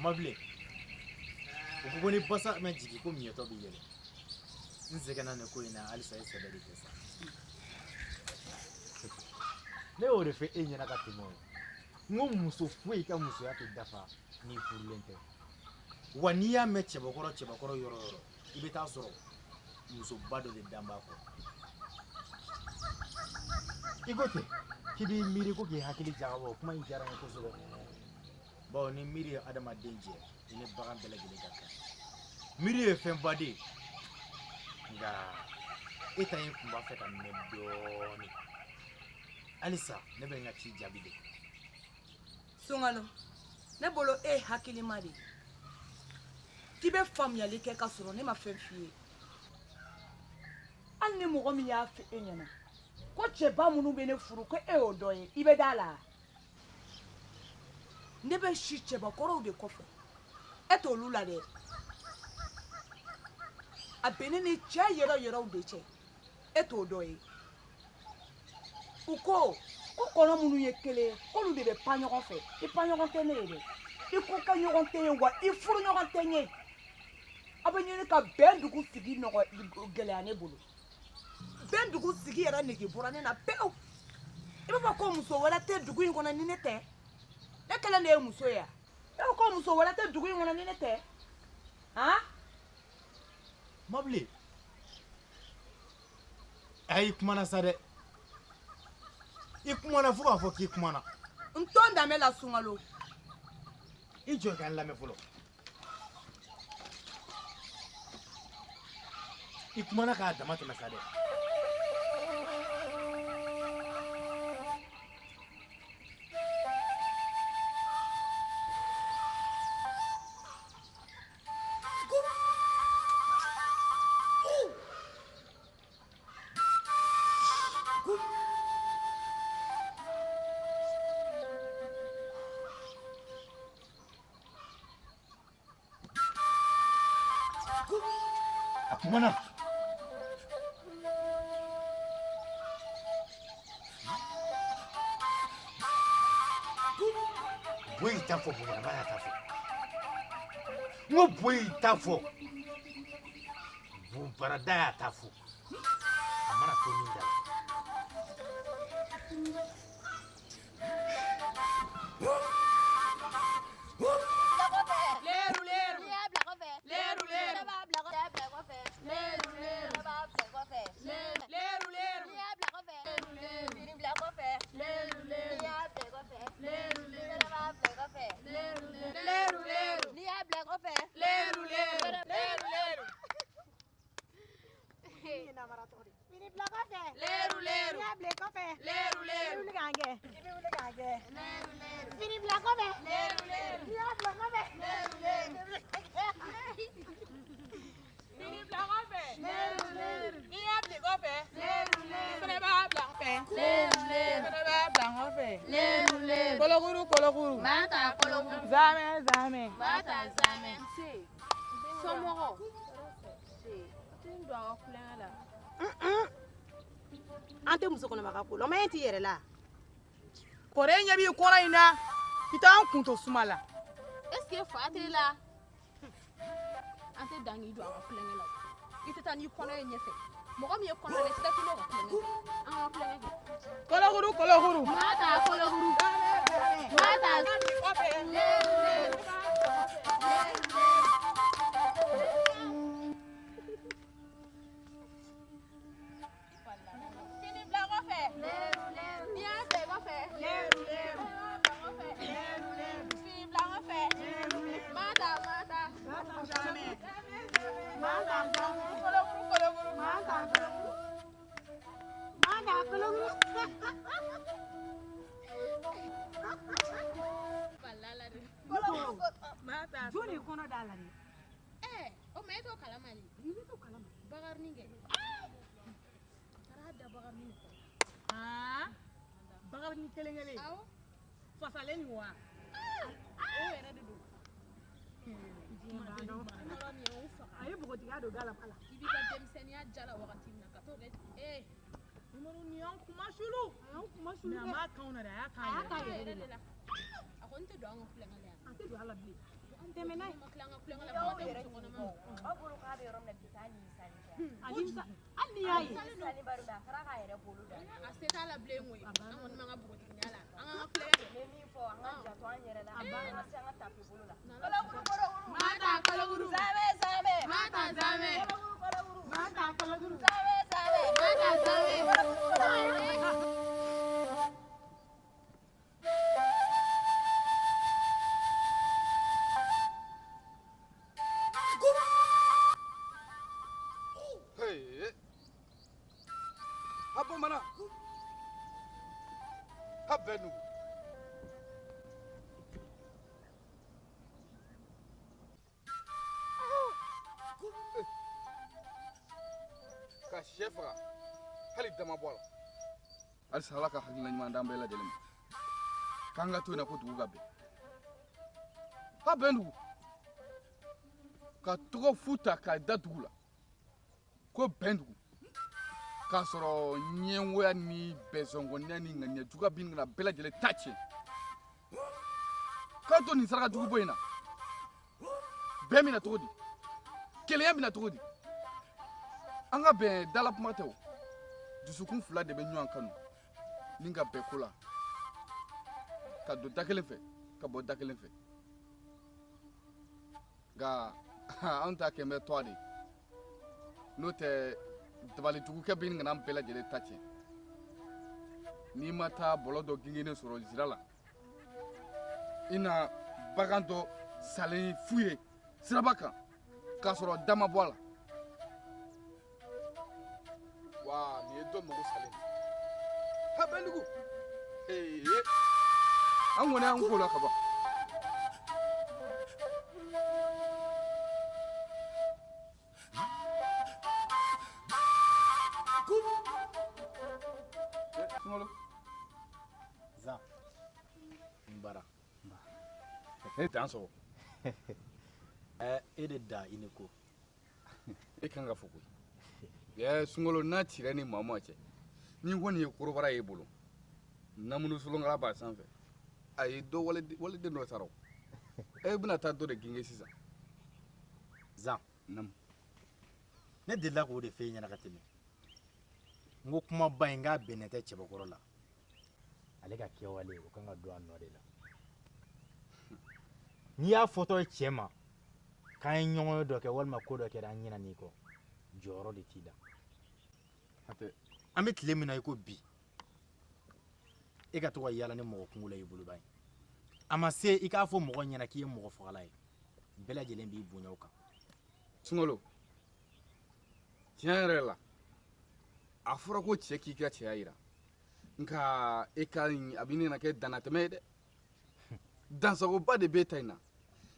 Mabile uko ni basa majiki ko mi to biyele nse kana ne ko ina alisa isa da kesa le o refe enya na katimo ngom muso fui ka muso yake dafa ni furlente wani ya meche bakoro yoro ibeta soro muso bado de damba ko igote kidi miri ko ki hakili jawo kuma ijara ko so bon ni miri adama denje ni bagan belegele kaka miri e fen bade nga eta yin kumba fe ka medoni alisa ne be ngati jabide sungalo ne bolo hakili mari tibe fam ya leke ka soro ne ma fen fie an ni mogo mi ya fe enyana ko cheba munu be ne furu ko odoye ibe dala ne be shi cheba koro de kofe eto lula de abene ni cha yero de che eto odoye uko ko kono munu ye kele ko lu de be panyo kofe I panyo konte ne de I ko ka nyogon te wa I furu nyogon te nye abenye ka bendugu sigi no gele ane bulu bendugu sigi era nege borane na pew iba ba ko muso wala te dugu ngona ni nete e kala ne muso ya e ko muso wala te dugu ngona ni nete ha mabli ay kumana sade ikumana fuka fo ki kumana ntonda me la sungalo ijo kan la me fulo ikumana ka damata na sade Akumana boy tafo bana bana tafo ngo boy tafo bu barada tafo amana to ninda Kologuru mata kologuru zame mata zame somoro tindo akulela ante muso kono makakolo ma enti yere la kore nya bi kora ina pitan kunto sumala est-ce que fatela ante dangi do akulela itata ni kono nyefe mogo mi kono le sita kilo akulela kologuru mata kologuru mata Balala de. Mata. Joni kono dala ni. O me to kalamali. Ni to kalama. Bagar ninge. Tara da bagar ni. Bagar ni kelengele. Aw. Fasale ni wa. O era de do. Ayi bugo tiga do dala kala. Ibi ka demsenia jala wakati na ka to de. Umaru ni an kuma shulu. Na ma kauna da ya Ere de la. Akonte do an flengale. Ante do ala bi. Temena maklanga flengale ba de ko na ma. Abulu ka be rom na bitani sani. Alimsa anni yayi. Sani baru da kara ka yere bolu da. Aseta la blengwe. An won ma nga bugo tinyala. An flengale. Me mi fo an ga jato an yere la. An se an tapi bolu la. Mata kalaguru. Zame zame. Mata zame. Mata kalaguru. Zame zame. Mata zame. Apo mana? Habenu. Ka shefa hali dama bola. Al sala ka hakina nyuma ndamba la delem. Kanga to na ko dugu gabe. Habenu. Ka togo futa ka dadugula. Ko bendugu. K'a sɔrɔ ɲɛngoya ni bɛnsɔngɔniya ni ŋaniya juguya bi na bɛɛ lajɛlen ta tiɲɛ k'a to nin saraka jugu bɔ in na bɛn bɛna cogo di kelenya bɛna cogo di an ka bɛn dala kuma tɛ o dusukun fila de bɛ ɲɔgɔn kanu ni ka bɛn ko la ka don da kelen fɛ ka bɔ da kelen fɛ nka anw ta kɛ bɛ tɔgɔ de n'o tɛ dabalijugukɛ bɛ nin bɛɛ lajɛlen ta tiɲɛ n'i ma taa bɔlɔ dɔ ginginen sɔrɔ zira la i na bagan dɔ salen fu ye siraba kan k'a sɔrɔ da ma bɔ a la wa nin ye dɔ mago salen ha bɛndugu an kɔni an ko la ka ban Zan Mbara ne t'an sɔrɔ e de da i ni ko e kan ka fɔ koyi sunkalo n'a cira ni maa o maa cɛ ni kɔni ye kɔrɔbara y'e bolo namunu solonkala b'a sanfɛ a ye dɔ waliden dɔ sara o e bɛna taa dɔ de genge sisan Zan namu ne delila k'o de f'e ɲɛna ka tɛmɛ n ko kumaba in k'a bɛnnen tɛ cɛbakɔrɔ la ale ka kɛwale o kan ka don a nɔ de la n'i y'a fɔtɔ ye cɛ ma k'an ye ɲɔgɔn dɔ kɛ walima ko dɔ kɛra an ɲɛna n'i kɔ jɔyɔrɔ de t'i la hatɛ an bɛ tile min na i ko bi e ka to ka yaala ni mɔgɔ kungo la i bolo ba ye a ma se i k'a fɔ mɔgɔ ɲɛna k'i ye mɔgɔ fagala ye bɛɛ lajɛlen b'i bonya o kan sunkalo tiɲɛ yɛrɛ la a fɔra ko cɛ k'i ka cɛya yira nka e ka ɲi a bɛ ne na kɛ dannatɛmɛ ye dɛ dansagoba de b'e ta in na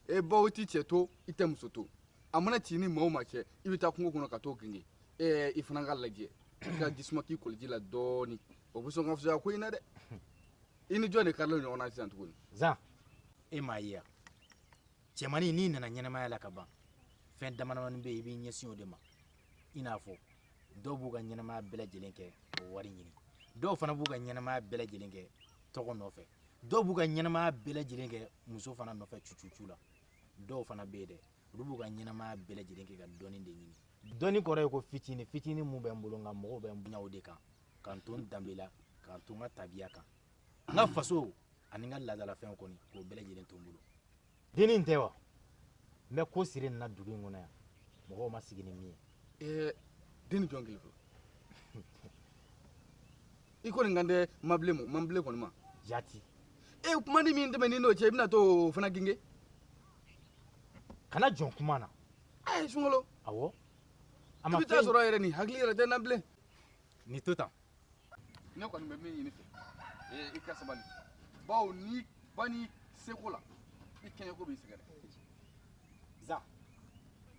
e baw t'i cɛ to i tɛ muso to a mana ci ni maa o maa cɛ i bɛ taa kungo kɔnɔ ka t'o genge i fana ka lajɛ i ka jisuma k'i kɔlɔji la dɔɔnin o bɛ sɔn ka fisaya ko in na dɛ i ni jɔn de karilen ɲɔgɔn na sisan tuguni Zan e m'a ye yan cɛmannin n'i nana ɲɛnamaya la ka ban fɛn damadamanin bɛ yen i b'i ɲɛsin o de ma i n'a fɔ dɔw b'u ka ɲɛnamaya bɛɛ lajɛlen kɛ o wari ɲini dɔw fana b'u ka ɲɛnamaya bɛɛ lajɛlen kɛ tɔgɔ nɔfɛ dɔw b'u ka ɲɛnamaya bɛɛ lajɛlen kɛ muso fana nɔfɛ cucu la dɔw fana bɛ yen dɛ olu b'u ka ɲɛnamaya bɛɛ lajɛlen kɛ ka dɔɔnin de ɲini dɔɔnin kɔrɔ ye ko fitinin fitinin mun bɛ n bolo nka mɔgɔw bɛ n bonya o de kan k'an to n danbe la k'an to n ka tabiya kan n ka faso ani n ka laadalafɛnw kɔni k'o bɛɛ lajɛlen to n bolo dennin tɛ wa n bɛ ko siri nin na dugu in kɔnɔ yan mɔgɔw ma sigi ni min ye denni jɔn kelen fɔlɔ i kɔni kan tɛ mabile kɔni ma jati kuma ni min tɛmɛ ni n'o cɛ i bɛna t'o fana genge kana jɔn kuma na sunkalo awɔ i bɛ taa sɔrɔ yɛrɛ nin hakili yɛrɛ tɛ n na bilen ni to tan ne kɔni bɛ min ɲini fɛ i ka sabali bawo ni ba ni seko la i kɛɲɛko b'i sɛgɛrɛ za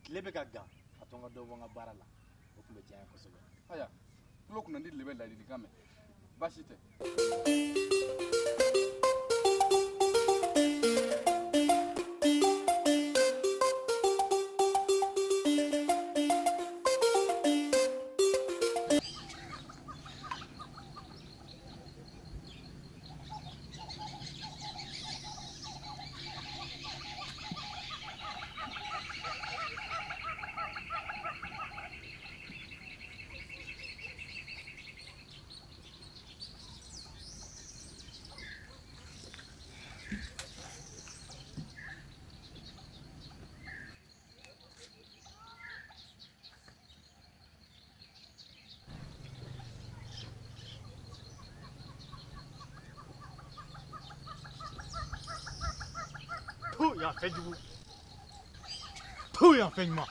tile bɛ ka gan a to n ka dɔ bɔ n ka baara la o tun bɛ diya n ye kosɛbɛ aya tulo kunna di tile bɛ ladilikan mɛn baasi tɛ tu yan fɛn jugu tu yan fɛn ɲuman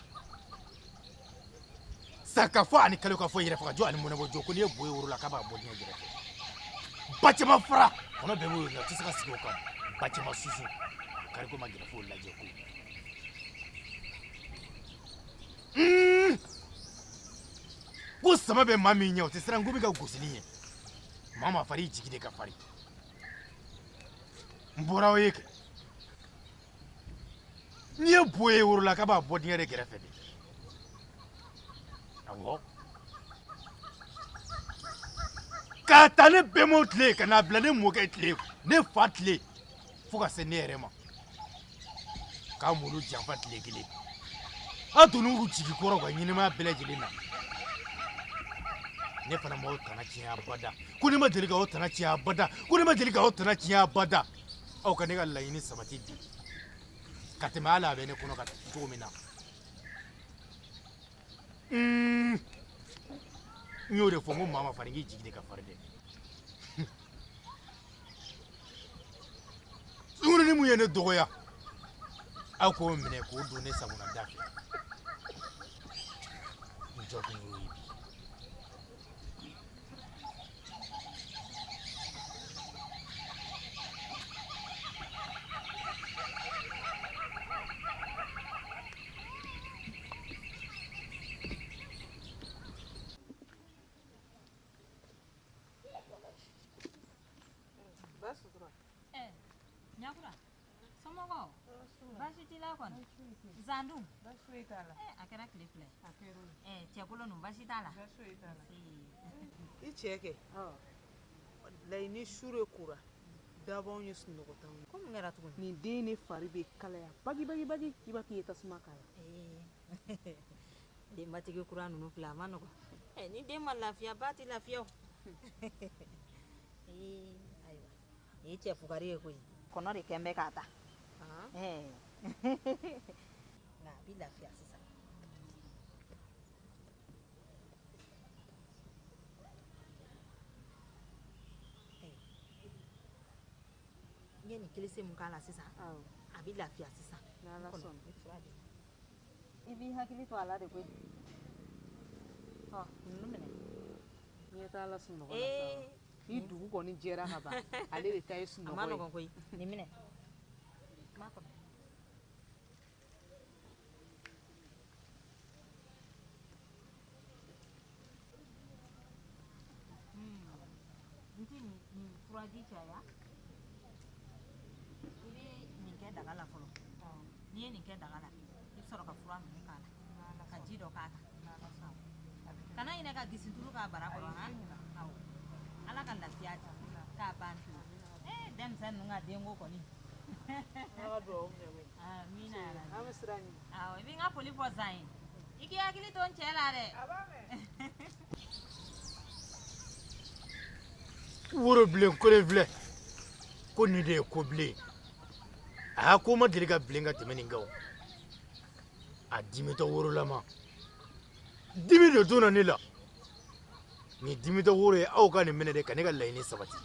sa ka fɔ ani kalo ka fɔ yɛrɛ faga jɔ ani mɔnɛbɔ jɔ ko n'i ye bo ye woro la k'a b'a bɔ diɲɛ gɛrɛfɛ ba cɛman fara kɔnɔ bɛɛ b'o yɔrɔ la o tɛ se ka sigi o kan ba cɛman susu kariko ma gɛrɛ fo lajɛ ko ko sama bɛ maa min ɲɛ o tɛ siran ko bɛ ka gosili ɲɛ maa ma fari i jigi de ka fari n bɔra o ye kɛ n'i ye bo ye woro la k'a b'a bɔ diɲɛ de gɛrɛfɛ de awɔ k'a ta ne bɛnbaw tile ka n'a bila ne mɔkɛ tile ne fa tile fo ka se ne yɛrɛ ma k'a mulu janfa tile kelen an tun n'u jigi kɔrɔ ka ɲɛnɛmaya bɛɛ lajɛlen na ne fana m'aw tana tiɲɛ abada ko ne ma deli k'aw tana tiɲɛ abada ko ne ma deli k'aw tana tiɲɛ abada aw ka ne ka laɲini sabati bi ka tɛmɛ hali a bɛ ne kɔnɔ ka cogo min na n y'o de fɔ n ko maa ma farin k'i jigi de ka farin dɛ sunkurunin mun ye ne dɔgɔya aw k'o minɛ k'o don ne sagona da fɛ n jɔ kun y'o ye bi Nyakura, somɔgɔw baasi t'i la kɔni zan dun a kɛra tile fila cɛkolo ninnu baasi t'a la i cɛ kɛ laɲini sure kora dabɔnw ye sunɔgɔ t'anw ye ko mun kɛra tuguni nin den ne fari bɛ kalaya bagi bagi bagi i b'a k'i ye tasuma k'a la denbatigi kura ninnu filɛ a ma nɔgɔ ni den ma lafiya ba tɛ lafiya o ayiwa nin ye cɛ fugari ye koyi kɔnɔ de kɛ n bɛ k'a ta nka a bɛ lafiya sisan n ye nin kilisi mun k'a la sisan a bɛ lafiya sisan i b'i hakili to a la de koyi ninnu minɛ ɲɛ t'a la sunɔgɔ la sa ni dugu kɔni jɛra ka ban ale de ta ye sunɔgɔ ye a ma nɔgɔn koyi nin minɛ ma kɔnɔ n tɛ nin furaji caya i bɛ nin kɛ daga la fɔlɔ n'i ye nin kɛ daga la i bɛ sɔrɔ ka fura ninnu k'a la ka ji dɔ k'a kan kana ɲinɛ ka gisitulu k'a bara kɔrɔ awɔ ala ka lafiya di k'a ban pewu denmisɛnnin ninnu ka denko kɔni ala dugawu minɛ koyi amina an bɛ siran ɲɛ awɔ i bɛ n ka foli fɔ zan ye i k'i hakili to n cɛ la dɛ woro bilen kolen filɛ ko nin de ye ko bilen a y'a ko ma deli ka bilen ka tɛmɛ nin kan o a dimitɔ worolama dimi de donna ne la nin dimitɔ woro ye aw ka nin minɛ de ka ne ka laɲini sabati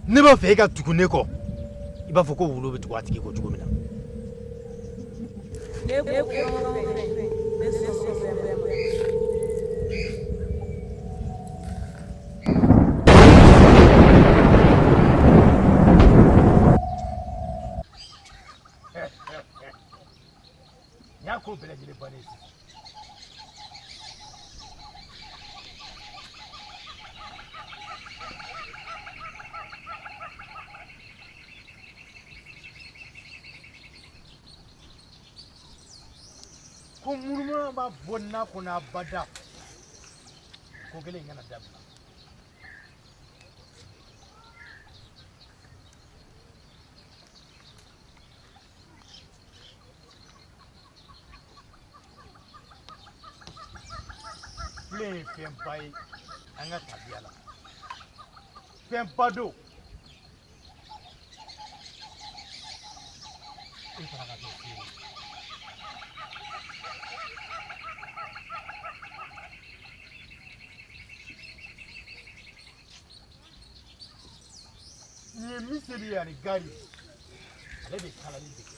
ne b'a fɛ e ka tugu ne kɔ i b'a fɔ ko wulu bɛ tugu a tigi kɔ cogo min na. n y'a ko bɛɛ lajɛlen bannen sisan. ko munumunu b'a bɔ n'a kɔnɔ abada ko kelen in kana dabila. filen ye fɛnba ye an ka tabiya la fɛnba don e fana ka kɛ filen ye. nin ye miseli ye ani gari ale de kalali bɛ kɛ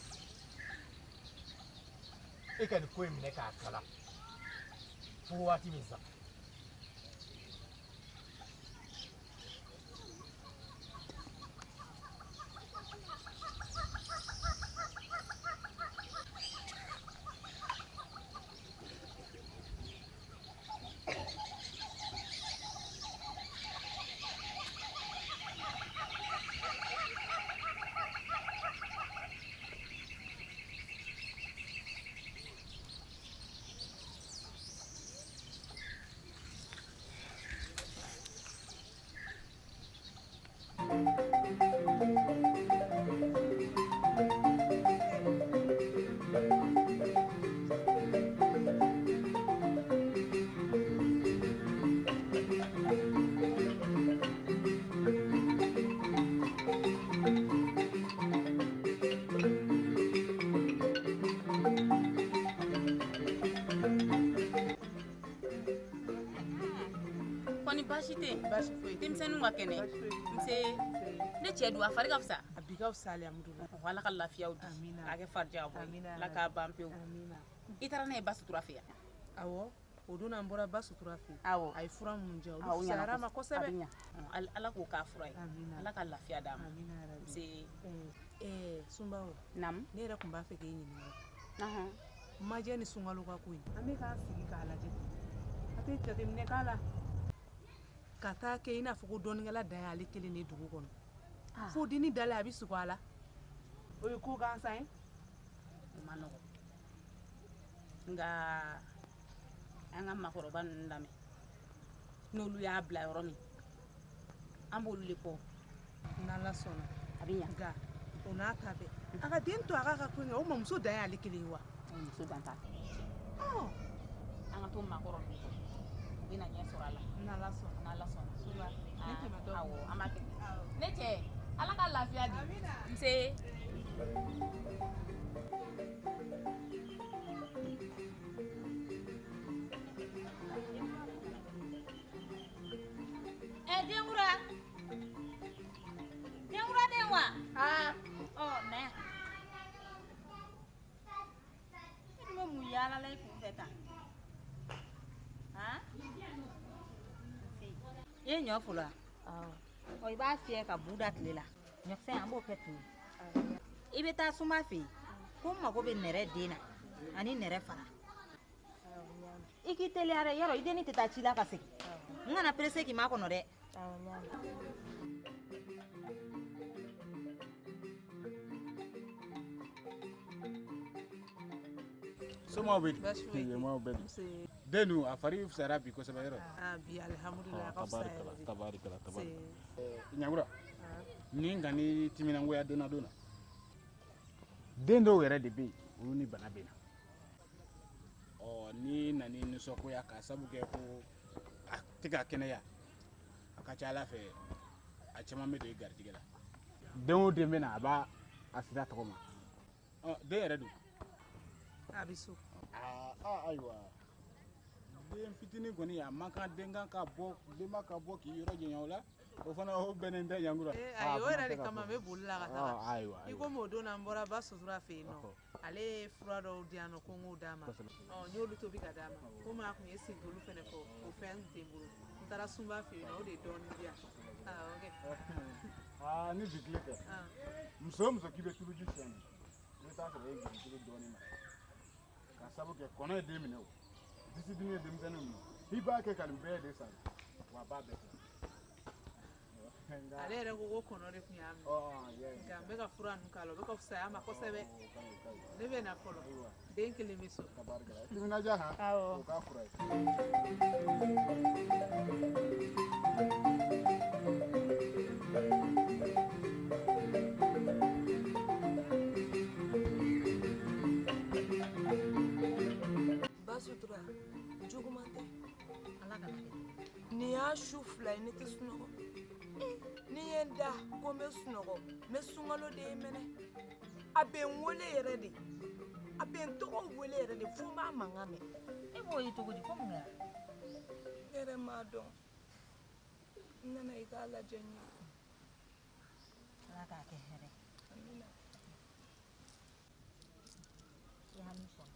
e ka nin ko in minɛ k'a kala fo waati min sa. Koni baasi tɛ yen baasi foyi denmisɛnninw ka kɛnɛ nse ne cɛ don a fari ka fisa a bi ka fisa alhamdulilahi ala ka lafiyaw di k'a kɛ farijaga bɔ ala k'a ban pewu i taara n'a ye ba sutura fɛ yan awɔ o don an bɔra ba sutura fɛ awɔ a ye fura minnu diyan olu fisayara ma kosɛbɛ ala k'o k'a fura ye ala ka lafiya d'a ma nse sunbaw naamu ne yɛrɛ tun b'a fɛ k'e ɲininka majɛ ni sunkalo ka ko in an bɛ k'an sigi k'a lajɛ a tɛ jateminɛ k'a la ka taa kɛ i n'a fɔ ko dɔnnikɛla dan y'ale kelen de dugu kɔnɔ fo dini dalen a bɛ sugo a la o ye ko gansan ye o ma nɔgɔn nka an ka makɔrɔba ninnu lamɛn n'olu y'a bila yɔrɔ min an b'olu de kɔ n'ala sɔnna a bɛ ɲa nka o n'a ta bɛɛ a ka den to a k'a ka ko kɛ o mamuso dan y'ale kelen ye wa muso dan t'a fɛ an ka to makɔrɔ ninnu kɔ u bɛna ɲɛ sɔrɔ a la n'ala sɔnna n'ala sɔnna ne tɛmɛ dɔ awɔ an b'a kɛ ne cɛ ala ka lafiya di nse denkura den wa na yan e dun bɛ mun yaalala i kun fɛ tan i ye ɲɔ folo wa i b'a fiyɛ ka bu da tile la ɲɔkisɛ an b'o kɛ to i bɛ taa suma fɛ yen ko n mago bɛ nɛrɛ den na ani nɛrɛ fara i k'i teliya dɛ yɔrɔ i denni tɛ taa ci la ka segin n kana perese k'i ma kɔnɔ dɛ somaw bɛ di yemaw bɛ di den dun a fari fisayara bi kosɛbɛ yɔrɔ bi alhamdulilayi a ka fisa yɛrɛ de tabarikala ɲangura ni nka ni timinangoya donna donna den dɔw yɛrɛ de bɛ yen olu ni bana bɛ na ni nani nisɔngoya k'a sabu kɛ ko a tɛ ka kɛnɛya a ka ca ala fɛ a caman bɛ don i garijɛgɛ la den o den bɛ na a b'a a sira tɔgɔ ma den yɛrɛ dun a bɛ so ayiwa den fitinin kɔni a man kan den kan ka bɔ denba ka bɔ k'i yɔrɔ janya o la o fana o bɛnnen tɛ yankura ayi o yɛrɛ de kama n bɛ boli la ka taga ayiwa i komi o don na n bɔra ba sutura fɛ yen nɔ ale ye fura dɔw di yan nɔ ko n k'o d'a ma n y'olu tobi ka d'a ma komi a tun ye sentolu fɛnɛ fɔ o fɛn tun tɛ n bolo n taara sunba fɛ yen nɔ o de ye dɔɔnin di yan ni bikile tɛ muso o muso k'i bɛ turuji sɛnɛ i bɛ taa sɔrɔ e ye jigin dɔɔnin ma ka sabu kɛ kɔnɔ ye den minɛ o disi dimi ye denmisɛnnin minɛ i b'a kɛ ka nin bɛɛ de sa wa a b'a bɛɛ kɛ ale yɛrɛ ko ko kɔnɔ de tun y'a minɛ nka n bɛ ka fura ninnu k'a la o bɛ ka fisaya a ma kosɛbɛ ne bɛ na fɔlɔ den kelen bɛ so timinadiya han o k'a fura ye Basutura juguman tɛ ala ka na kɛ nin y'a su fila ye ne tɛ sunɔgɔ ni ye n da ko n bɛ sunɔgɔ n bɛ sunkalo de ye mɛnɛ a bɛ n wele yɛrɛ de a bɛ n tɔgɔ wele yɛrɛ de fo n b'a mankan mɛn e b'o ye cogo di ko mun kɛra ne yɛrɛ m'a dɔn n nana i k'a lajɛ n ye ala k'a kɛ hɛrɛ amina i hami sɔn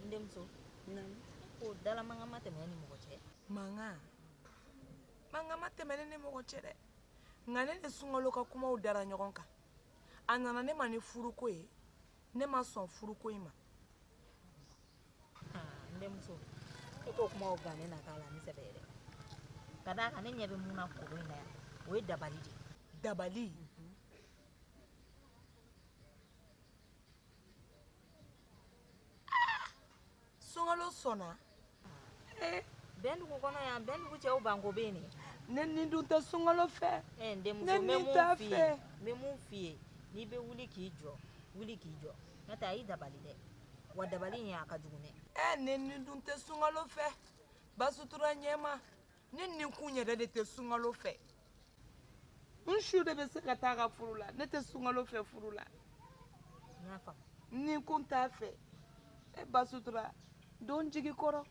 n denmuso ko dala mankan ma tɛmɛ ni mɔgɔ cɛ mankan ma tɛmɛ ne ni mɔgɔ cɛ dɛ nka ne ni sunkalo ka kumaw dara ɲɔgɔn kan a nana ne ma ni furuko ye ne ma sɔn furuko in ma n denmuso e ko kumaw gannen na k'a la ni sɛbɛ ye dɛ ka d'a kan ne ɲɛ bɛ mun na koro in na yan o ye dabali de ye dabali sunkalo sɔnna bɛn dugu kɔnɔ yan bɛn dugu cɛw banko bɛ yen ne ni dun tɛ sunkalo fɛ n denmuso ne n ni t'a bɛ fɛ mun f'i ye n'i bɛ wuli k'i jɔ wuli k'i jɔ n'o tɛ a y'i dabali dɛ wa dabali in a ka jugu dɛ ne ni dun tɛ sunkalo fɛ Basutura ɲɛma ne ni kun yɛrɛ de tɛ sunkalo fɛ n su de bɛ se ka taa ka furu la ne tɛ sunkalo fɛ furu la n y'a faamu ni kun t'a fɛ Basutura don jigi kɔrɔ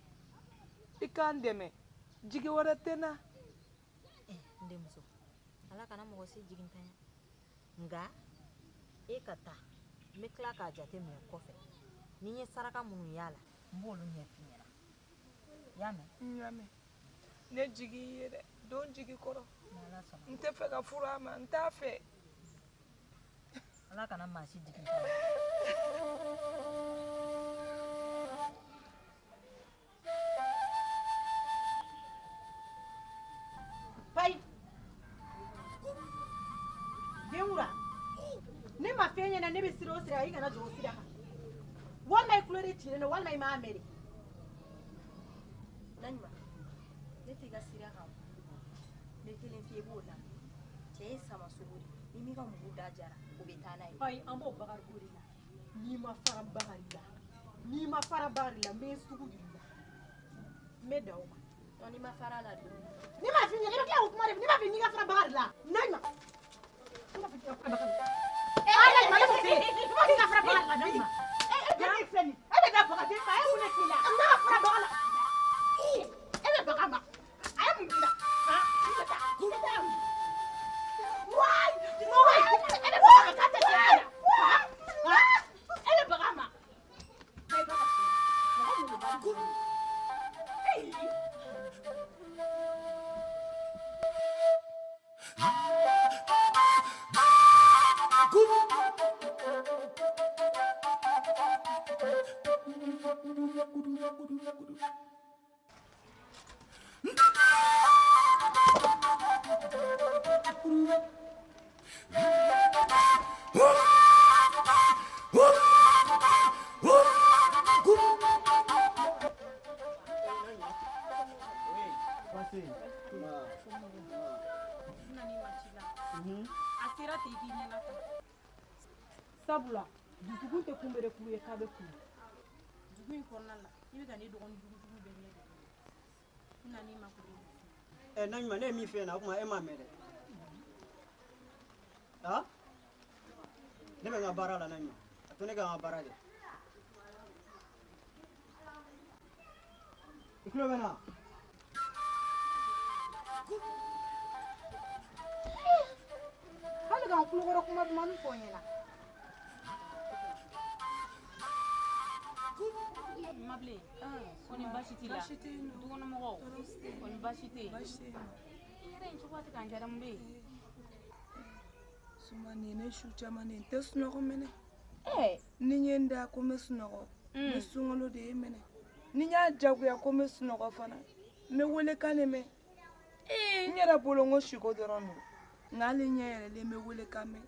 i k'an dɛmɛ jigi wɛrɛ tɛ n na n denmuso ala kana mɔgɔ se jigintanya nka e ka taa n bɛ tila k'a jate minɛ kɔfɛ ni n ye saraka minnu y'a la n b'olu ɲɛ f'i ɲɛna i y'a mɛn n y'a mɛn ne jigi i ye dɛ don jigi kɔrɔ n'ala sɔnna n tɛ fɛ ka furu a ma n t'a fɛ ala kana maa si jigintanya Pai. Denwura. Ne ma fɛn ɲɛna ne bɛ sira o sira i kana jɔ o sira kan. Walima i tulo de cilen don walima i m'a mɛn de. Naɲuma, ne t'i ka sira kan. Ne kelen f'i ye i b'o la. Cɛ ye sama sogo de. Ni min ka mugu da jara, o bɛ taa n'a ye. Pai an b'o Bakari ko de la. N'i ma fara Bakari la. N'i ma fara Bakari la n bɛ sugu jira i la. N bɛ dan o ma. Non, n'i ma fara la don. Ni ma fi ɲɛ i bɛ tila k'o kuma de fɔ. Ni ma fi n'i ka fara Bakari la. Naɲuma. Ni ma fi n'i ka fara Bakari la. Naɲuma ne ko fɛ. Ni ma fi n'i ka fara Bakari la Naɲuma. E bɛ filɛ nin. E bɛ da Bakari ma. E mun de k'i la? N bɛ ka fara Bakari la. E bɛ Bakari ma. A ye mun k'i la? I bɛ taa. I bɛ taa. Wayi. E bɛ Bakari k'a tɛ se a la. E bɛ Bakari ma. E bɛ Bakari. Mɔgɔ mun de b'a la? Sabula dusukun tɛ kunbere k'u ye k'a bɛ kun. dugu in kɔnɔna la i bɛ ka ne dɔgɔnin jugu bɛɛ ɲɛ ni ma kuru Naɲuman ne ye min f'i ɲɛna o kuma e m'a mɛn dɛ ha ne bɛ n ka baara la Naɲuman a to ne ka n ka baara kɛ i tulo bɛ n na hali k'an kulokɔrɔ kuma duman fɔ n ɲɛna Mablen, kɔni baasi t'i la? Dukɔnɔmɔgɔw, kɔni baasi tɛ yen? I yɛrɛ in cogo tɛ k'an kɛra mun bɛ yen? Suma ni ne su caman ni n tɛ sunɔgɔ minɛ ni n ye n da ko n bɛ sunɔgɔ n bɛ sunkalo de ye minɛ ni n y'a jagoya ko n bɛ sunɔgɔ fana n bɛ welekan de mɛn n yɛrɛ bolo n ko siko dɔrɔn don nka hali ɲɛ yɛrɛlen n bɛ welekan mɛn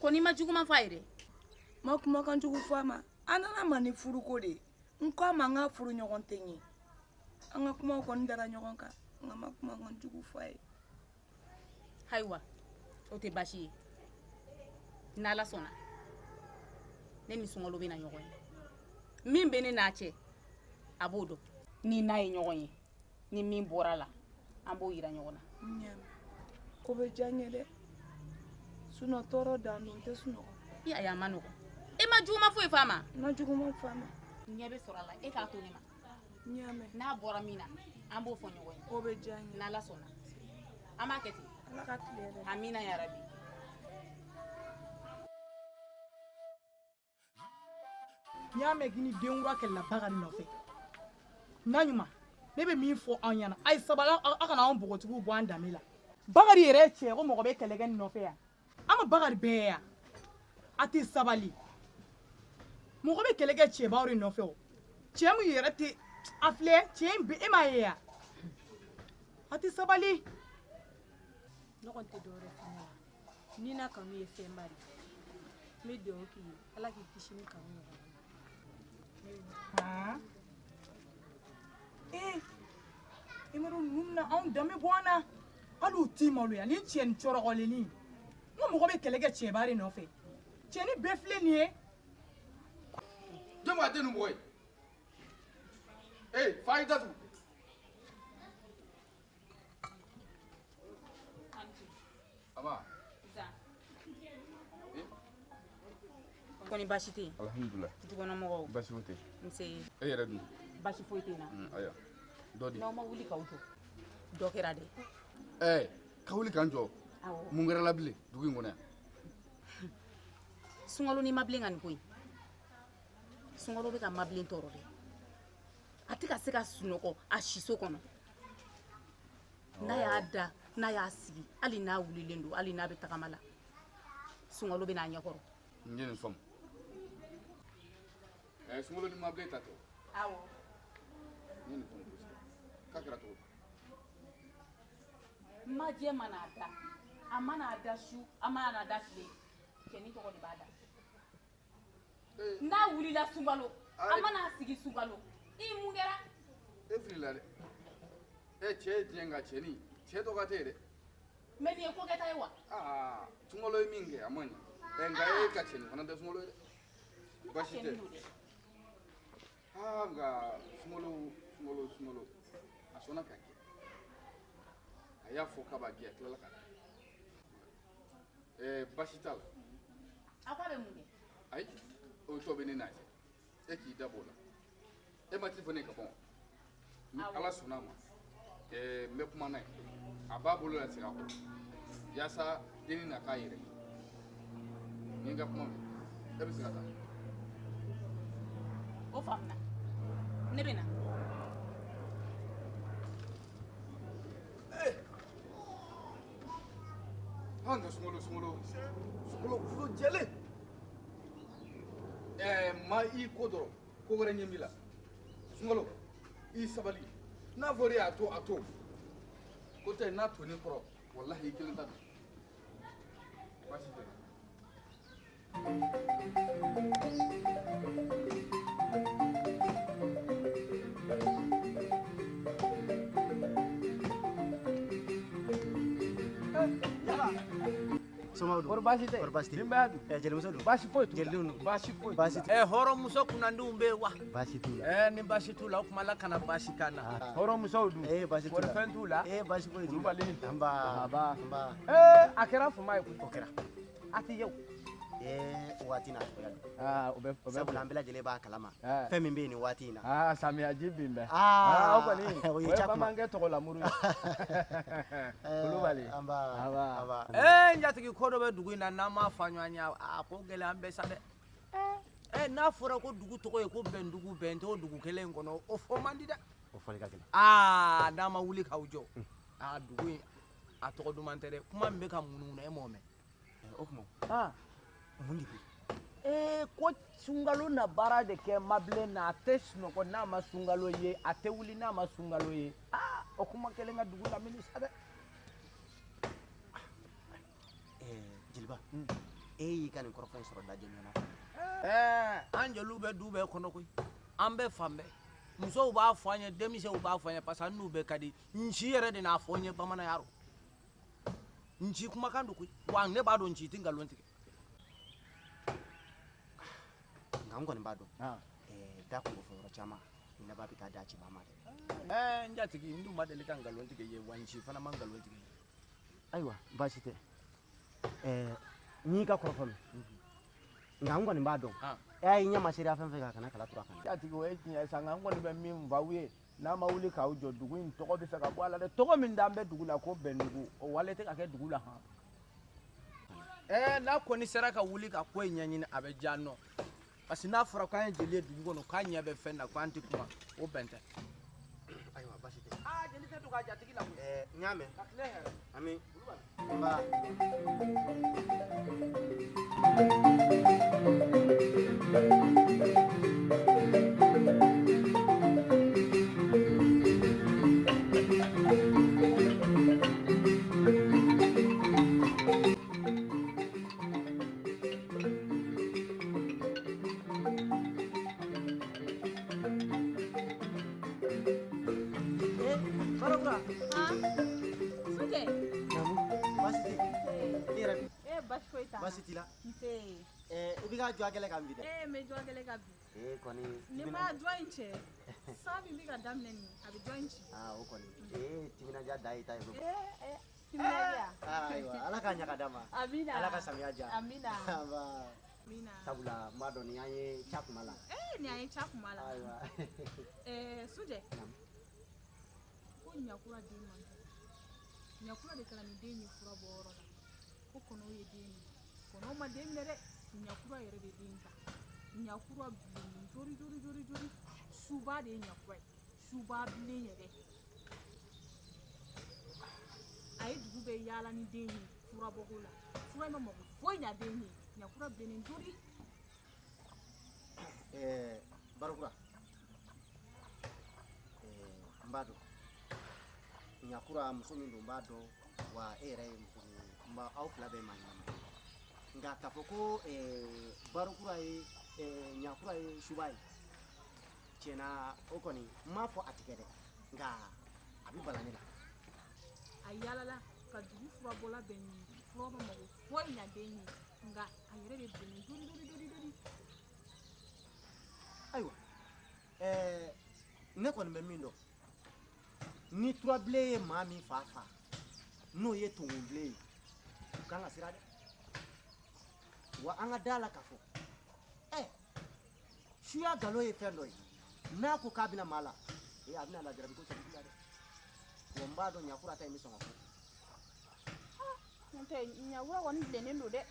Kɔni ma juguman f'a ye dɛ? ma kumakan jugu fɔ a ma an nana ma ni furuko de ye n ko a ma n ka furu ɲɔgɔn tɛ ɲɛ an ka kumaw kɔni dara ɲɔgɔn kan nka ma kumakan jugu fɔ a ye Ayiwa, o tɛ baasi ye. N'Ala sɔnna, ne ni Sunkalo bɛ na ɲɔgɔn ye. Min bɛ ne n'a cɛ, a b'o dɔn. Ni n'a ye ɲɔgɔn ye, ni min bɔra la, an b'o yira ɲɔgɔn na. n ɲɛ ko bɛ diya n ye dɛ sinɔn tɔɔrɔ dan don n tɛ sunɔgɔ I ayi a ma nɔgɔn. E ma juguman foyi f'a ma? n ma juguman fɔ a ma Ɲɛ bɛ sɔrɔ a la, e k'a to ne ma. n y'a mɛn N'a bɔra min na, an b'o fɔ ɲɔgɔn ye. ko bɛ diya n ye N'Ala sɔnna, an b'a kɛ ten. ala ka tile dɛ Amina yarabi. n y'a mɛn k'i ni denkura kɛlɛla Bakari nɔfɛ Naɲuman ne bɛ min fɔ an ɲɛna a ye sabali a kana anw npogotigiw bɔ an danbe la Bakari yɛrɛ ye cɛ ko mɔgɔ bɛ kɛlɛ kɛ nin nɔfɛ yan an ma Bakari bɛɛ ye yan a tɛ sabali mɔgɔ bɛ kɛlɛ kɛ cɛbaw de nɔfɛ o cɛ min yɛrɛ tɛ a filɛ cɛ in bɛ e m'a ye yan a tɛ sabali ne kɔni tɛ dɔwɛrɛ f'i ɲɛna ni na kanu ye fɛnba de n bɛ dugawu k'i ye ala k'i kisi ni kanu ɲɔgɔn Imadu ninnu na anw danbe bɔ an na hali u t'i maloya ni cɛ ni cɔrɔgɔlenni n ko mɔgɔ bɛ kɛlɛ kɛ cɛba de nɔfɛ cɛni bɛɛ filɛ nin ye jɔn b'a den nin bɔ yen fa y'i datugu aba Kɔni baasi tɛ yen? alhamdulilayi Dukɔnɔmɔgɔw, baasi foyi tɛ yen nse, e yɛrɛ dun baasi foyi tɛ yen na. aya dɔ di N'aw ma wuli k'aw jɔ, dɔ kɛra dɛ. ka wuli k'an jɔ Awɔ. mun kɛra la bilen dugu in kɔnɔ yan Sunkalo ni Mablen ka nin ko in. Sunkalo bɛ ka Mablen tɔɔrɔ dɛ. A tɛ ka se ka sunɔgɔ a siso kɔnɔ. N'a y'a da, n'a y'a sigi, hali n'a wulilen don, hali n'a bɛ tagama la. Sunkalo bɛ n'a ɲɛkɔrɔ. n ye nin faamu sunkalo ni Mablen ta tɛ Awɔ. n ye nin faamu kosɛbɛ k'a kɛra cogo di Majɛ mana da, a mana da su, a mana da tile, cɛnin tɔgɔ de b'a da. N'a wulila Sunkalo, a mana sigi Sunkalo, i mun kɛra? e filila dɛ cɛ ye diɲɛ nka cɛni cɛ dɔgɔ tɛ yen dɛ Mais nin ye ko kɛta ye wa? sunkalo ye min kɛ a man ɲɛ nka e ka cɛni fana tɛ sunkalo ye dɛ baasi tɛ nka sunkalo a sɔnna ka kɛ a y'a fɔ k'a b'a gɛn a tilala ka kɛ baasi t'a la A ko a bɛ mun kɛ? ayi o tɔ bɛ ne n'a cɛ e k'i da b'o la e ma ti fɔ ne ka bɔ ni ala sɔnna a ma n bɛ kuma n'a ye a b'a bolo la segin a kɔ yaasa denni na k'a yɛrɛ ni n ka kuma mɛn e bɛ se ka taa O faamuna. Ne bɛ na. an ka sunkalo kulo jɛlen ma i ko dɔrɔn ko wɛrɛ ɲɛ b'i la sunkalo i sabali n'a fɔra e y'a to a to ko tɛ n'a to ne kɔrɔ walahi i kelen ta don baasi tɛ Soma do. Kor basi te. Kor basi te. Dimba du. Jelimuso do. Basi poy tu. Jelinu. Basi poy. Basi tu. Horo muso kuna ndumbe wa. Basi tu. Ni basi tu la kumala kana basi kana. Horo muso du. Basi tu. Kor fen tu la. Basi poy tu. Rubali. Amba. Akera fuma ku. Okera. Ati yow. Waati na o sabula an bɛɛ lajɛlen b'a kalama fɛn min bɛ yen nin waati in na samiyaji bin bɛ o kɔni o ye bamankɛ tɔgɔ lamuru ye kulubali n jatigi ko dɔ bɛ dugu in na n'an m'a fa ɲɔgɔn ye a ko gɛlɛya an bɛɛ sa dɛ n'a fɔra ko dugu tɔgɔ ye ko bɛndugu bɛn t'o dugu kelen in kɔnɔ o fɔ man di dɛ o fɔli ka gɛlɛn n'a ma wuli k'aw jɔ dugu in a tɔgɔ duman tɛ dɛ kuma min bɛ ka munumunu e m'o mɛn o kuma mun de bɛ ko sunkalo na baara de kɛ mabilen na a tɛ sunɔgɔ n'a ma sunkalo ye a tɛ wuli n'a ma sunkalo ye o kuma kelen ka dugu lamini sa dɛ jeliba e y'i ka nin kɔrɔfɔ in sɔrɔ lajɛ ɲɔgɔn na an jeliw bɛ du bɛɛ kɔnɔ koyi an bɛɛ fan bɛɛ musow b'a fɔ an ye denmisɛnw b'a fɔ an ye parce que an n'u bɛɛ ka di nci yɛrɛ de n'a fɔ n ye bamananya rɔ nci kumakan don koyi wa ne b'a dɔn nci tɛ nkalon tigɛ nka n kɔni b'a dɔn da kun fɔ yɔrɔ caman ni laban bɛ taa da ci ba ma dɛ n jatigi n dun ma deli ka nkalon tigɛ ye wa nci fana ma nkalon tigɛ ye ayiwa baasi tɛ n y'i ka kɔrɔfɔ min nka n kɔni b'a dɔn e y'a ye ɲɛ ma seereya fɛn fɛn kan a kana kala tura kan jatigi o ye tiɲɛ ye sa nka n kɔni bɛ min f'aw ye n'a ma wuli k'aw jɔ dugu in tɔgɔ bɛ fɛ ka bɔ a la dɛ tɔgɔ min d'an bɛ dugu la ko bɛndugu o wale tɛ ka kɛ dugu la n'a kɔni sera ka wuli ka ko in ɲɛɲini a bɛ diya nɔ parce que n'a fɔra k'an ye jeli ye dugu kɔnɔ k'an ɲɛ bɛ fɛn na k'an tɛ kuma o bɛn tɛ ayiwa baasi tɛ jeli tɛ to ka jatigi la koyi n y'a mɛn ka tile hɛrɛ ami baasi t'i la i b'i ka jɔ gɛlɛ kan bi dɛ n bɛ jɔ gɛlɛ kan bi kɔni ni ma jɔ in cɛ san min bɛ ka daminɛ nin a bɛ jɔ in ci o kɔni timinadiya da y'i ta ye timinadiya ayiwa ala k'a ɲaga d'a ma amina ala ka samiya diya amina amina sabula n b'a dɔn nin y'an ye ca kuma la nin y'an ye ca kuma la ayiwa sujɛ ko ɲakura den man ɲakura de kɛra nin den ye fura bɔ yɔrɔ la ko kɔnɔw ye den ye kɔnɔw ma den minɛ dɛ ɲakura yɛrɛ de den ta ɲakura bilennen jori jori jori jori suba de ye ɲakura ye suba bilen yɛrɛ a ye dugu bɛɛ yaala ni den ye fura bɔko la fura ma mako foyi ɲa den ye ɲakura bilennen jori barokura n b'a dɔn ɲakura muso min don n b'a dɔn wa e yɛrɛ ye muso min ye aw fila bɛɛ ma ɲɔgɔn nka k'a fɔ ko barokura ye ɲakura ye suba ye tiɲɛna o kɔni n m'a fɔ a tigɛ dɛ nka a bɛ bala ne la a yaalala ka dugu furabɔla bɛn nin fura ma mako foyi ɲa den ye nka a yɛrɛ de bilennen jori jori jori jori ayiwa ne kɔni bɛ min dɔn ni turabilen ye maa min fa n'o ye tongonbilen ye u kan ka sira dɛ wa an ka da la k'a fɔ suya nkalon ye fɛn dɔ ye n'a ko k'a bɛna maa la a bɛna lajarabi ko sɛbɛn la dɛ wa n b'a dɔn ɲakura ta in bɛ sɔn ka fɔ n'o tɛ ɲakura kɔni bilennen don dɛ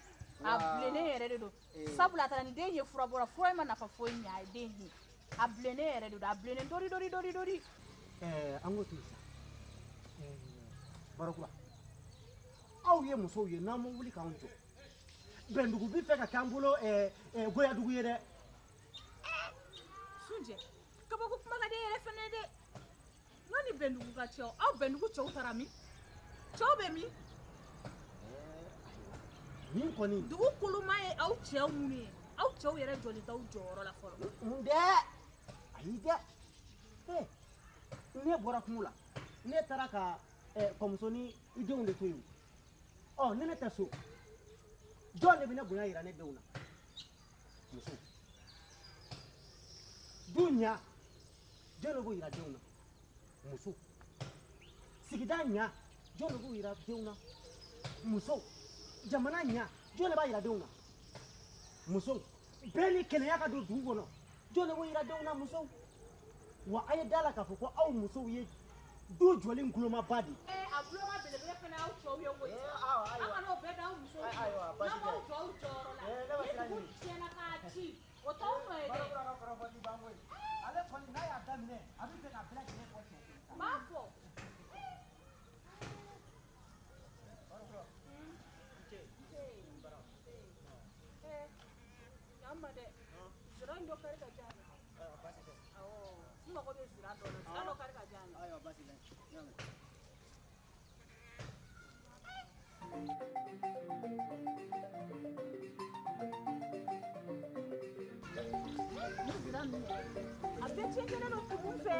a bilennen yɛrɛ de don sabula a taara ni den ye fura bɔra fura in ma nafa foyi ɲa a ye den ye a bilennen yɛrɛ de don a bilennen dori dori dori dori an k'o to yen sa barokura aw ye musow ye n'an ma wuli k'anw jɔ bɛndugu bɛ fɛ ka k'an bolo goyadugu ye dɛ sunjɛ kabako kuma ka di e yɛrɛ fɛnɛ dɛ ŋo ni bɛndugu ka cɛw aw bɛndugu cɛw taara min cɛw bɛ min min kɔni dugu koloma ye aw cɛw minnu ye aw cɛw yɛrɛ jɔlen t'aw jɔyɔrɔ la fɔlɔ dɛ ayi dɛ ne bɔra kungo la ne taara ka kɔmuso ni i denw de to yen ne tɛ so jɔn de bɛ ne bonya yira ne denw na muso du ɲa jɔn de b'o yira denw na muso sigida ɲa jɔn de b'o yira denw na muso jamana ɲa jɔn de b'a yira denw na muso bɛɛ ni kɛnɛya ka don dugu kɔnɔ jɔn de b'o yira denw na muso wa a ye da la k'a fɔ ko aw musow ye du jɔlen gulomaba de. a guloma belebele fana y'aw cɛw ye koyi an ka n'o bɛɛ d'anw musow ye n'an m'aw jɔ aw jɔyɔrɔ la ni dugu tiɲɛna k'a ci o t'aw nɔ ye dɛ. ale kɔni n'a y'a daminɛ a bɛ fɛ ka bɛɛ lajɛlen fɔ cɛ n b'a fɔ. yan ma dɛ zira in dɔ kari ka ca ne. awɔ n mago bɛ zira dɔ la zira dɔ kari ka ca ne. ayiwa basi tɛ ni zira ninnu a bɛɛ cɛncɛnnen don tugun fɛ.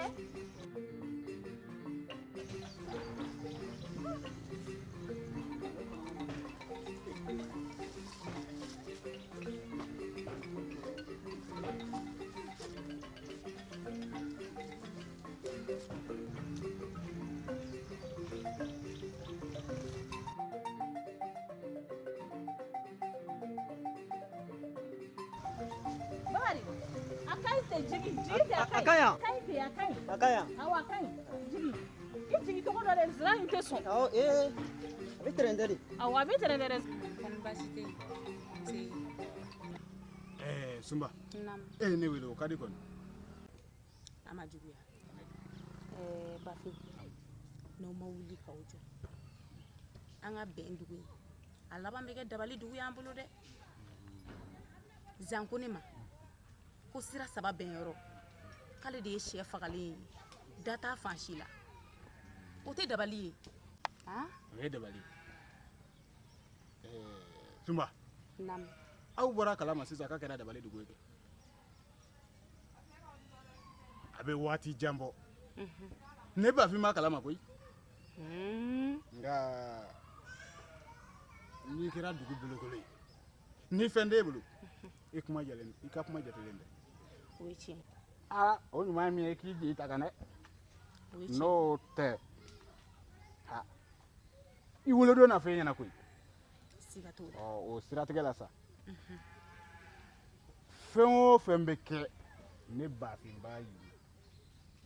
Bakari, a ka ɲi tɛ jigi tɛ a ka ɲi. yan. A ka ɲi tɛ a ka ɲi. a ka yan. awɔ a ka ɲi jigi i jigi tɔgɔ dɔ de zira in tɛ sɔn. awɔ a bɛ tɛrɛntɛ de. awɔ a bɛ tɛrɛntɛ dɛ. Kɔni baasi tɛ yen. Sunba Naam. e ye ne wele o ka di kɔni A ma juguya. Bafin, n'aw ma wuli k'aw jɔ. An ka bɛn dugu in a laban bɛ kɛ dabali dugu y'an bolo dɛ. Zan ko ne ma ko sira saba bɛnyɔrɔ k'ale de ye sɛ fagalen ye da t'a fan si la o tɛ dabali ye. o ye dabali ye Sunba Naam. aw bɔra kalama sisan k'a kɛra dabali dugu ye kɛ a bɛ waati jan bɔ ne Bafin b'a kalama koyi nka n'i kɛra dugu bolokolo ye ni fɛn t'e bolo i ka kuma jatelen dɛ. O ye tiɲɛ. o ɲuman ye min ye k'i jigi ta kan dɛ O ye tiɲɛ. n'o tɛ i wolodon na fɛn ɲɛna koyi Siga t'o la. o siratigɛ la sa fɛn o fɛn bɛ kɛ ne Bafin b'a ye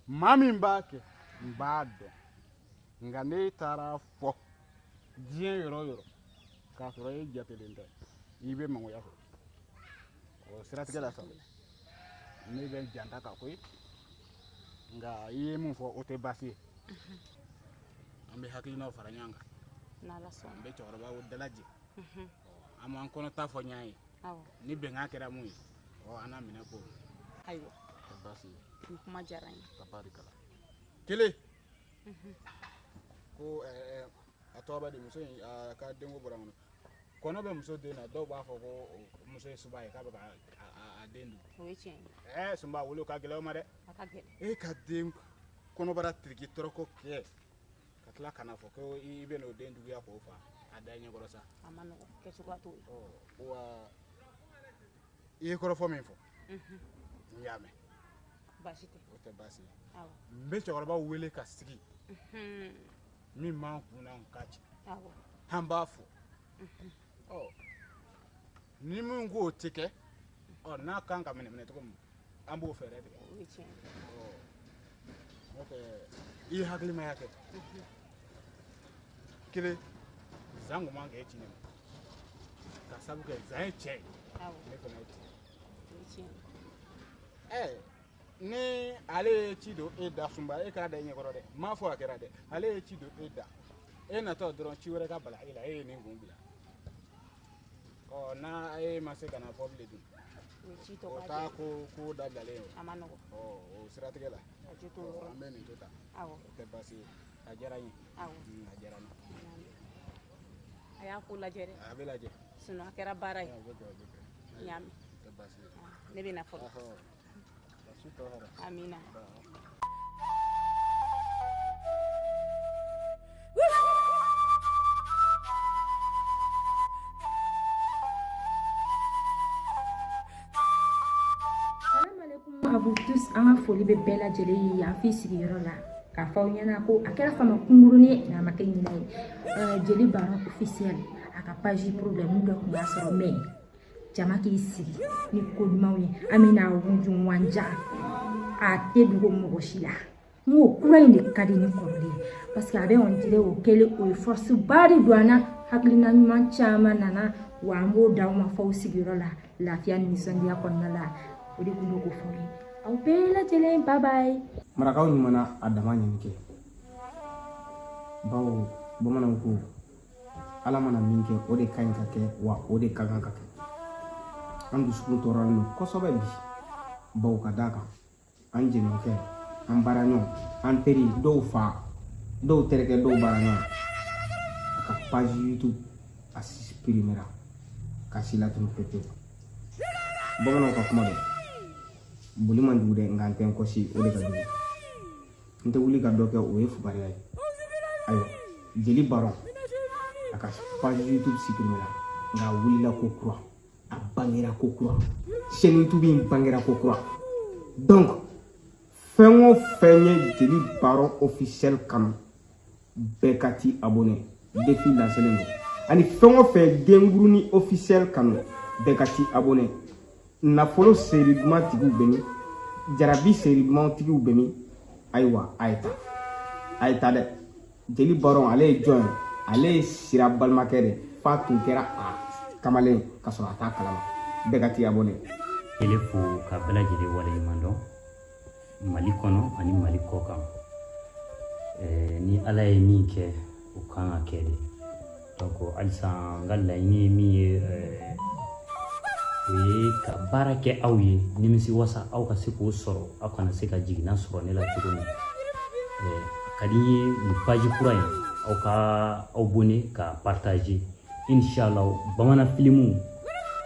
maa min b'a kɛ n b'a dɔn nka ne taara fɔ diɲɛ yɔrɔ o yɔrɔ k'a sɔrɔ e jatelen tɛ i bɛ mangoya fɛ o siratigɛ la sa ne bɛ n janta kan koyi nka i ye min fɔ o tɛ baasi ye an bɛ hakilinaw fara ɲɔgɔn kan N'Ala sɔnna. an bɛ cɛkɔrɔbaw dalajɛ an m'an kɔnɔta fɔ ɲɔgɔn ye Awɔ. ni bɛnkan kɛra mun ye an n'a minɛ ko Ayiwa. tɛ baasi ye Nin kuma diyara n ye. ka barikala kelen ko a tɔgɔ bɛ di muso in a ka denko bɔra kɔnɔ kɔnɔ bɛ muso den na dɔw b'a fɔ ko muso ye Sunba ye k'a bɛ ka a den dun O ye tiɲɛ ye. Sunba wele o ka gɛlɛn o ma dɛ A ka gɛlɛn. e ka den kɔnɔbara tiriki tɔrɔkɔ kɛ ka tila kana fɔ ko i bɛ n'o den juguya k'o fa a da i ɲɛkɔrɔ sa A ma nɔgɔn kɛcogoya t'o la. wa i ye kɔrɔfɔ min fɔ n y'a mɛn Baasi tɛ. o tɛ baasi ye Awɔ. n bɛ cɛkɔrɔbaw wele ka sigi min m'an kunna n ka ci Awɔ. an b'a fɔ ni min k'o tɛ kɛ n'a kan ka minɛ cogo min an b'o fɛɛrɛ tigɛ O ye tiɲɛ ye. n'o tɛ i ye hakilimaya kɛ kelen zan kun man k'e ci ne ma ka sabu kɛ zan ye cɛ ye Awɔ. ne fana ye cɛ ye O ye tiɲɛ ye. ni ale ye ci don e da Sunba e k'a da i ɲɛkɔrɔ dɛ n m'a fɔ a kɛra dɛ ale ye ci don e da e natɔ dɔrɔn ci wɛrɛ ka bala e la e ye nin kun bila n'a e ma se ka na fɔ bilen dun O ye ci o tɔgɔ t'a ko dabilalen ye A ma nɔgɔn. o siratigɛ la A jo t'o yɔrɔ an bɛ nin to tan Awɔ. o tɛ baasi ye a diyara n ye Awɔ. a diyara n ye A y'a ko lajɛ dɛ. a bɛ lajɛ Sinon a kɛra baara ye. a bɛ kɛ a bɛ kɛ N y'a mɛn. o tɛ baasi ye Ne bɛ na fɔlɔ. baasi tɔ hɛrɛ Amina. vous tous an ka foli bɛ bɛɛ lajɛlen ye yan f'i sigiyɔrɔ la k'a fɔ aw ɲɛna ko a kɛra fama kunkurunin ye nka a ma kɛ ɲinɛ ye jeli baron officiel a ka page problème dɔ tun y'a sɔrɔ mais jama k'i sigi ni ko ɲumanw ye an bɛna wunju wanja a tɛ dogo mɔgɔ si la n ko kura in de ka di ni kɔrɔlen parce que a bɛ on dirait o kɛlen o ye force ba de don an na hakilina ɲuman caman nana wa an b'o d'aw ma f'aw sigiyɔrɔ la lafiya ni nisɔndiya kɔnɔna la o de tun bɛ k'o fɔ ye aw bɛɛ lajɛlen bye bye. marakaw ɲumanna a dama ɲini kɛ bawo bamananw ko ala mana min kɛ o de ka ɲi ka kɛ wa o de ka kan ka kɛ an dusukun tɔɔrɔlen don kosɛbɛ bi bawo ka d'a kan an jɛɲɔgɔnkɛ an baaraɲɔgɔn an teri dɔw fa dɔw terikɛ dɔw baaraɲɔgɔn a ka page YouTube a suprimera ka si latunu pepewu bamananw ka kuma dɔ boli man jugu dɛ nka n tɛ n kɔsi o de ka jugu n tɛ wuli ka dɔ kɛ o ye fugariya ye ayiwa jeli baron a ka page YouTube suprimera nka a wulila ko kura a bangera ko kura chaîne YouTube in bangera ko kura donc fɛn o fɛn ye jeli baron officiel kanu bɛɛ ka ti abonné défi lancelen don ani fɛn o fɛn dengurunin officiel kanu bɛɛ ka ti abonné nafolo seri duman tigiw bɛ min jarabi seri duman tigiw bɛ min ayiwa a ye ta dɛ jeli baron ale ye jɔn ye ale ye sira balimakɛ de fa tun kɛra a kamalen ka sɔrɔ a t'a kalama bɛɛ ka ti abonné. ele fo ka bɛɛ lajɛlen waleɲuman dɔn mali kɔnɔ ani mali kɔ kan ni ala ye min kɛ o kan ka kɛ de donc halisa n ka laɲini ye min ye o ye ka baara kɛ aw ye nimisi wasa aw ka se k'o sɔrɔ aw kana se ka jiginna sɔrɔ ne la cogo min ka di n ye nin page kura in aw ka aw bone ka partager inshallah bamanan filimu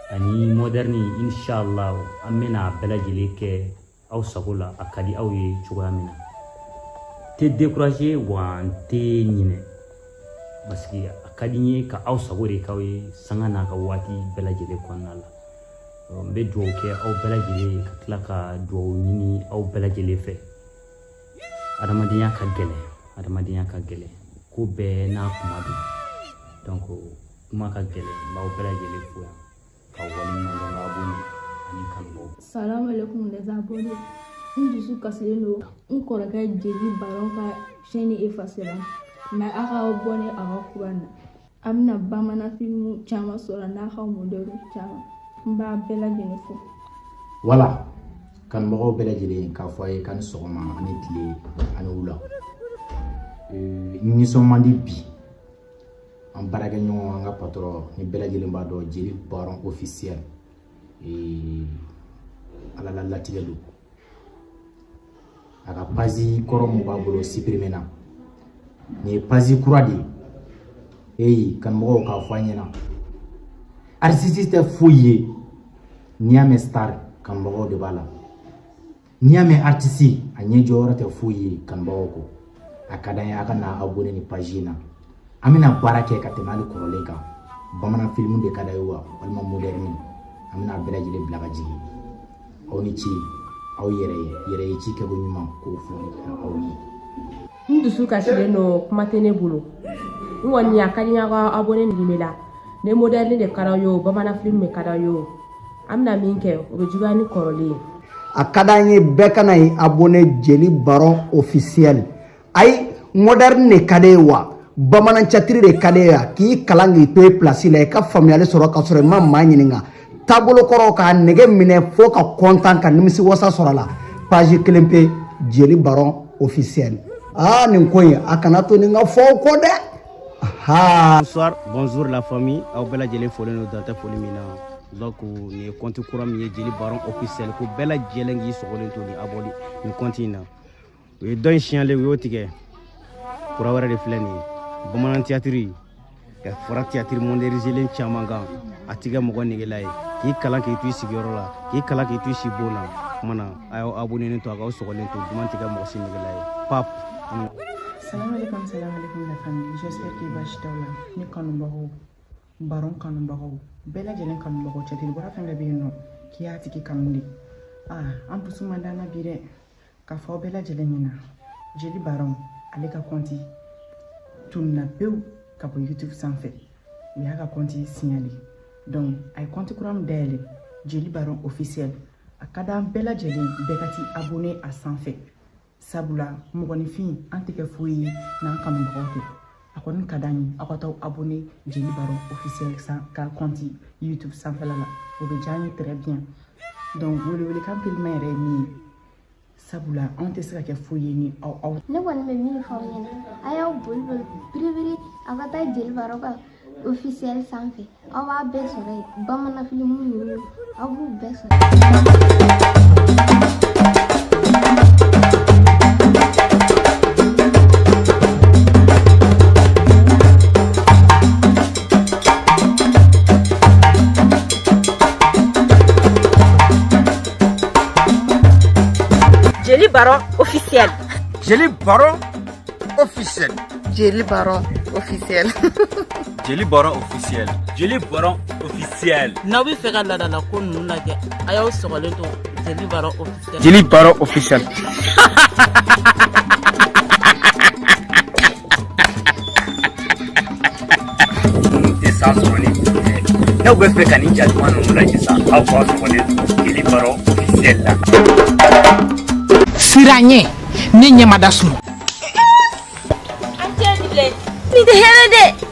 ani moderni inshallah an bɛna bɛɛ lajɛlen kɛ aw sago la a ka di aw ye cogoya min na tɛ décourager wa n tɛ ɲinɛ parce que a ka di n ye ka aw sago de k'aw ye sanga n'a ka waati bɛɛ lajɛlen kɔnɔna la n bɛ dugawu kɛ aw bɛɛ lajɛlen ka tila ka dugawu ɲini aw bɛɛ lajɛlen fɛ adamadenya ka gɛlɛn ko bɛɛ n'a kuma don donc kuma ka gɛlɛn n b'aw bɛɛ lajɛlen fo yan ka waleɲuman dɔn ka abonné ani kanubaw. Salam alaikum les abonnés. N dusu kasilen don n kɔrɔkɛ jeli baron ka chaîne effacera mais a ka abonné a ka kuran na a bɛna bamanan filimu caman sɔrɔ n'a ka modèle caman n b'a bɛɛ lajɛlen fo. Voilà kanubagaw bɛɛ lajɛlen k'a fɔ a ye k'a ni sɔgɔma ani tile ani wula nisɔn man di bi an baarakɛɲɔgɔn an ka patron ni bɛɛ lajɛlen b'a dɔn jeli baron officiel ala la latigɛ don a ka page kɔrɔ mun b'a bolo supprimer na nin ye page kura de ye kanubagaw k'a fɔ an ɲɛna artiste tɛ foyi ye n'i y'a mɛn star kanubagaw de b'a la n'i y'a mɛn artiste a ɲɛjɔyɔrɔ tɛ foyi ye kanubagaw kɔ a ka d'an ye a ka na abonné ni page in na an bɛna baara kɛ ka tɛmɛ hali kɔrɔlen kan bamanan filimu de ka d'a ye wa walima moderni an bɛna bɛɛ lajɛlen bila ka jigin aw ni ce aw yɛrɛ ye ci kɛ ko ɲuman k'o fɔ aw ye. N dusu kasilen don kuma tɛ ne bolo n kɔni a ka di n ye aw ka abonné nin la ni moderni de ka d'aw ye o bamanan filimu de ka d'aw ye o an bɛna min kɛ o bɛ juguya ni kɔrɔlen ye. a ka d'an ye bɛɛ kana ye abonné jeli baron officiel ayi moderne de ka d'e ye wa bamanan catiri de ka d'e ye k'i kalan k'i to i place la i ka faamuyali sɔrɔ ka sɔrɔ i ma maa ɲininka taabolo kɔrɔ k'a nɛgɛ minɛ fo ka content ka nimisi wasa sɔrɔ a la page kelen pe jeli baron officiel nin ko in a kana to nin ka fɔ o kɔ dɛ. Bonsoir, bonjour la famille aw bɛɛ lajɛlen folen don dantɛ foli min na donc nin ye compte kura min ye jeli baron officiel ko bɛɛ lajɛlen k'i sɔgɔlen to ni abonné nin compte in na o ye dɔ in siɲɛlen u y'o tigɛ kura wɛrɛ de filɛ nin ye bamanan théâtre ka fara théâtre moderniselen caman kan a tigɛ mɔgɔ negela ye k'i kalan k'i to i sigiyɔrɔ la k'i kalan k'i to i si bon na kuma na a y'aw abonné to a k'aw sɔgɔlen to duman tigɛ mɔgɔ si negela ye pap. Salam alaikum la famille. J'espère que basi t'aw la ni kanubagaw baron kanubagaw bɛɛ lajɛlen kanubagaw cɛtiri bɔra fɛn bɛɛ bɛ yen nɔ k'i y'a tigi kanu de an pusu man d'an na bi dɛ k'a fɔ aw bɛɛ lajɛlen ɲɛna Jeli Baron ale ka kɔnti tununa pewu ka bɔ YouTube sanfɛ u y'a ka kɔnti signalé donc a ye kɔnti kura min dayɛlɛ Jeli Baron officiel a ka d'an bɛɛ lajɛlen bɛɛ ka t'i abonné a sanfɛ sabula mɔgɔninfin an tɛ kɛ foyi ye n'an kanubagaw tɛ a kɔni ka d'an ye aw ka taa abonné Jeli Baron officiel ka kɔnti YouTube sanfɛla la o bɛ diya an ye très bien donc welekan pelima yɛrɛ ye min ye sabula anw tɛ se ka kɛ foyi ye ni aw ne kɔni bɛ min fɔ aw ɲɛna a y'aw boli biribiri aw ka taa Jeli Baron ka officiel sanfɛ aw b'a bɛɛ sɔrɔ yen bamanan filimu ninnu aw b'u bɛɛ sɔrɔ. Jeli Baron officiel. Jeli Baron officiel. Jeli Baron officiel. Jeli Baron officiel. Jeli Baron officiel. N'aw bɛ fɛ ka ladala ko ninnu lajɛ a y'aw sɔgɔlen to Jeli Baron officiel. Jeli Baron officiel. San sɔrɔli n'aw bɛ fɛ ka nin jatuma ninnu lajɛ sa aw k'aw sɔgɔlen to Jeli Baron officiel la. Siranye ne ɲɛmada sunɔ. An tɛ nin tɛ hɛrɛ dɛ.